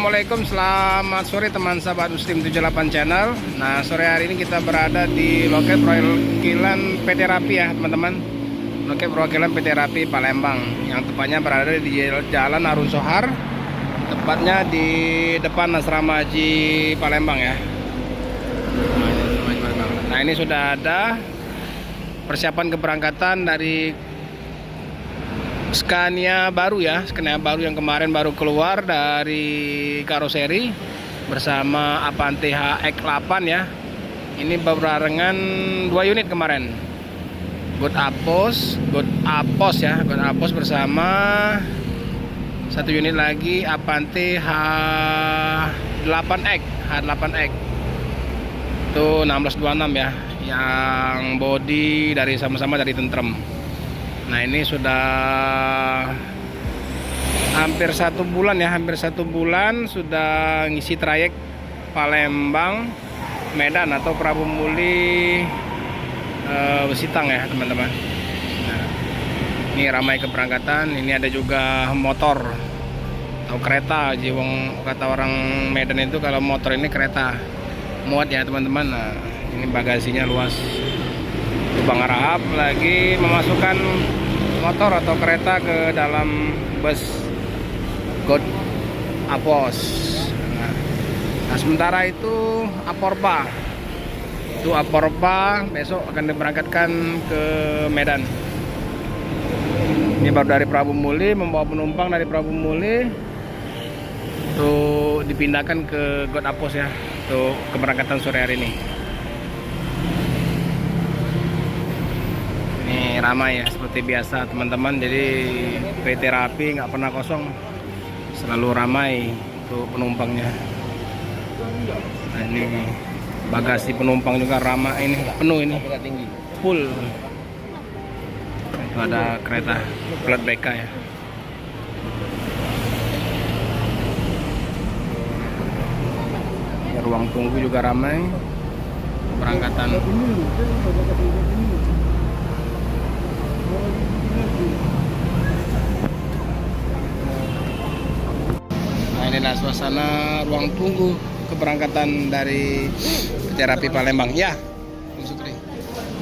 Assalamualaikum, selamat sore teman sahabat Muslim 78 channel. Nah, sore hari ini kita berada di loket perwakilan PT Rapi ya teman-teman. Loket perwakilan PT Rapi Palembang, yang tepatnya berada di Jalan Harun Sohar, tepatnya di depan Asrama Haji Palembang ya. Nah, ini sudah ada persiapan keberangkatan dari Scania baru ya, Scania baru yang kemarin baru keluar dari karoseri bersama Avante HX8 ya. Ini barengan 2 unit kemarin. God Apos ya, God Apos bersama 1 unit lagi Avante H8X itu 1626 ya, yang body dari sama-sama dari Tentrem. Nah, ini sudah hampir 1 bulan ya, hampir 1 bulan sudah ngisi trayek Palembang Medan atau Prabu Muli Besitang ya teman-teman. Nah, ini ramai keberangkatan. Ini ada juga motor atau kereta, jiwang kata orang Medan itu kalau motor ini kereta muat ya teman-teman. Nah, ini bagasinya luas. Bang Rahab lagi memasukkan motor atau kereta ke dalam bus God Apos. Nah, sementara itu Aporpa besok akan diberangkatkan ke Medan. Ini baru dari Prabu Muli, membawa penumpang dari Prabu Muli untuk dipindahkan ke God Apos ya, untuk keberangkatan sore hari ini. Ini ramai ya seperti biasa teman-teman. Jadi PT Rapi nggak pernah kosong, selalu ramai untuk penumpangnya. Nah, ini bagasi penumpang juga ramai, ini penuh, ini full. Itu ada kereta plat BK ya. Ini ruang tunggu juga ramai berangkatan. Nah, inilah suasana ruang tunggu keberangkatan dari PT Rapi Palembang ya.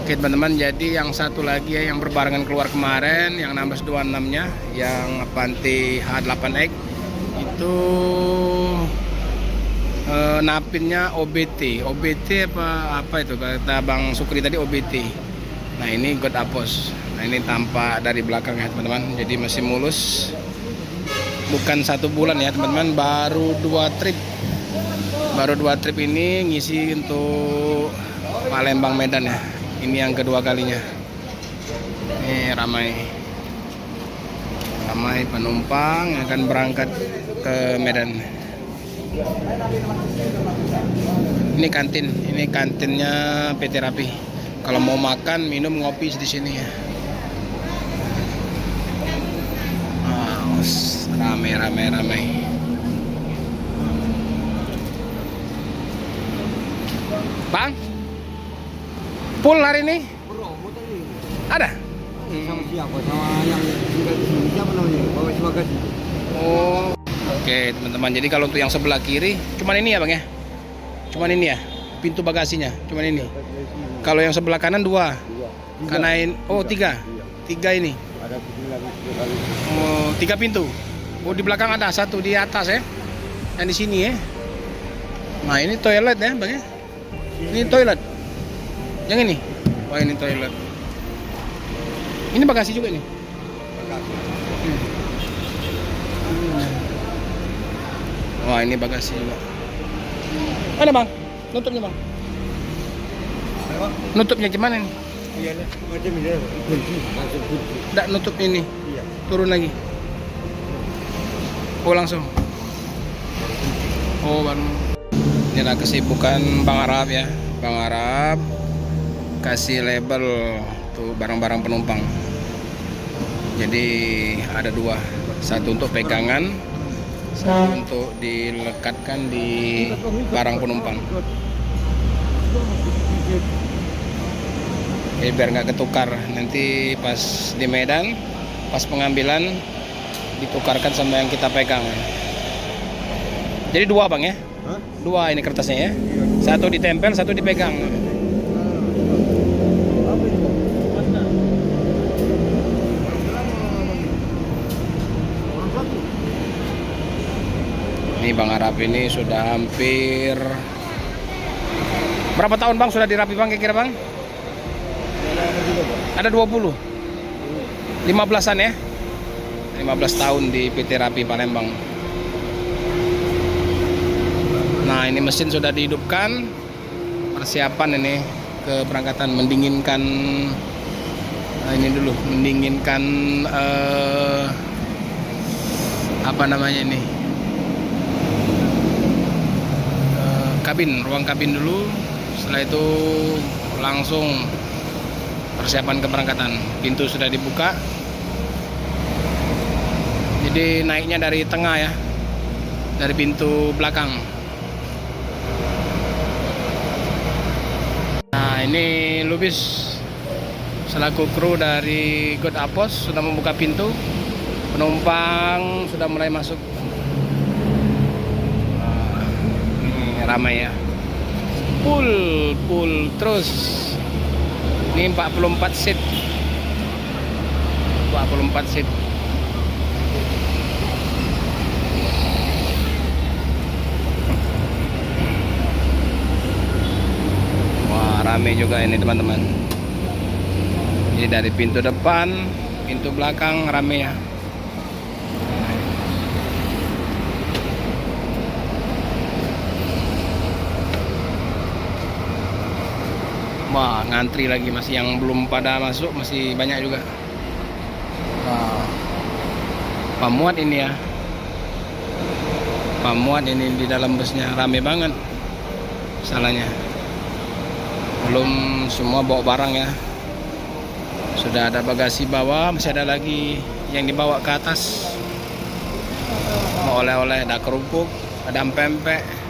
Oke teman-teman, jadi yang satu lagi ya yang berbarengan keluar kemarin, yang 1626 nya, yang Avante H8X itu napinnya OBT apa itu kata Bang Sukri tadi, OBT. Nah, ini God Apos. Nah, ini tampak dari belakang ya teman-teman. Jadi masih mulus. Bukan 1 bulan ya teman-teman, baru 2 trip. Baru 2 trip ini ngisi untuk Palembang Medan ya. Ini yang kedua kalinya. Ini ramai penumpang yang akan berangkat ke Medan. Ini kantinnya PT Rapi. Kalau mau makan, minum, ngopi di sini ya. Ramai. Bang, full hari ini? Ada? Sama siapa? Sama yang tinggal di sini. Siapa namanya? Bawa bagasi. Oh, oke teman-teman. Jadi kalau untuk yang sebelah kiri, cuman ini ya bang ya? Cuman ini ya? Pintu bagasinya, cuman ini. Kalau yang sebelah kanan 2. Kanan, oh 3. 3 ini. Ada lagi 3 kali. Oh, 3 pintu. Oh, di belakang ada 1 di atas ya. Yang di sini ya. Nah, ini toilet ya bang ya? Ini toilet. Yang ini. Wah, ini toilet. Ini bagasi juga nih. Wah, ini bagasi juga. Mana bang? Nutupnya bang. Nutupnya gimana nih? Iya, macam ini. Nggak nutup ini. Iya. Turun lagi. Oh, langsung. Oh, baru. Inilah kesibukan Bang Arab ya. Bang Arab kasih label tuh barang-barang penumpang. Jadi ada 2. 1 untuk pegangan, 1 untuk dilekatkan di barang penumpang. Jadi biar nggak ketukar nanti pas di Medan, pas pengambilan ditukarkan sama yang kita pegang. Jadi dua bang ya? Hah? Dua ini kertasnya ya? Iya. Satu ditempel, satu dipegang. Apa itu? Ini Bang Arap ini sudah hampir berapa tahun bang sudah dirapi bang kira-kira bang? Ada 20? 15-an ya? 15 tahun di PT Rapi Palembang. Nah ini mesin sudah dihidupkan, persiapan ini keberangkatan, mendinginkan ini dulu, mendinginkan apa namanya ini, kabin, ruang kabin dulu. Setelah itu langsung persiapan keberangkatan. Pintu sudah dibuka, jadi naiknya dari tengah ya, dari pintu belakang. Nah ini Lubis selaku kru dari God Apos sudah membuka pintu, penumpang sudah mulai masuk. Nah, ini ramai ya, full terus. Ini 44 seat, 44 seat. Wah rame juga ini teman-teman. Ini dari pintu depan, pintu belakang rame ya. Wah ngantri lagi, masih yang belum pada masuk masih banyak juga. Wah, pamuat ini ya, pamuat ini di dalam busnya rame banget. Salahnya belum semua bawa barang ya. Sudah ada bagasi bawah, masih ada lagi yang dibawa ke atas. Mau oleh-oleh, ada kerupuk, ada pempek.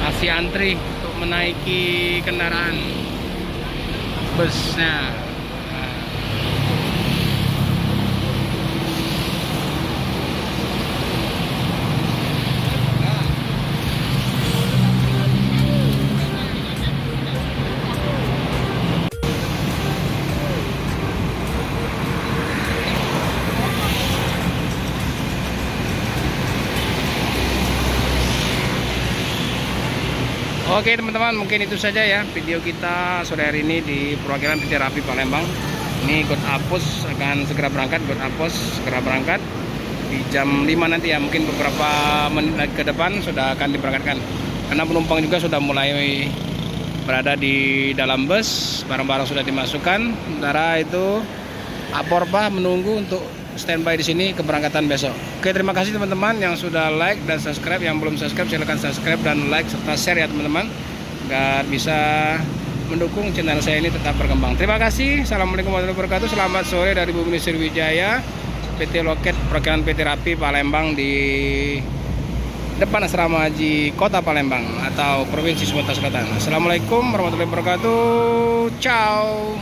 Masih antri untuk menaiki kendaraan busnya. Oke teman-teman, mungkin itu saja ya video kita sore hari ini di perwakilan PT Rapi Palembang. Ini God Apos akan segera berangkat, God Apos segera berangkat di jam 5 nanti ya, mungkin beberapa menit lagi ke depan sudah akan diberangkatkan. Karena penumpang juga sudah mulai berada di dalam bus, barang-barang sudah dimasukkan. Sementara itu Aporpa menunggu untuk standby di sini keberangkatan besok. Oke, terima kasih teman-teman yang sudah like dan subscribe. Yang belum subscribe silahkan subscribe dan like serta share ya teman-teman, agar bisa mendukung channel saya ini tetap berkembang. Terima kasih. Assalamualaikum warahmatullahi wabarakatuh. Selamat sore dari Bumi Sriwijaya, PT Loket perwakilan PT Rapi Palembang di depan Asrama Haji Kota Palembang atau Provinsi Sumatera Selatan. Assalamualaikum warahmatullahi wabarakatuh. Ciao.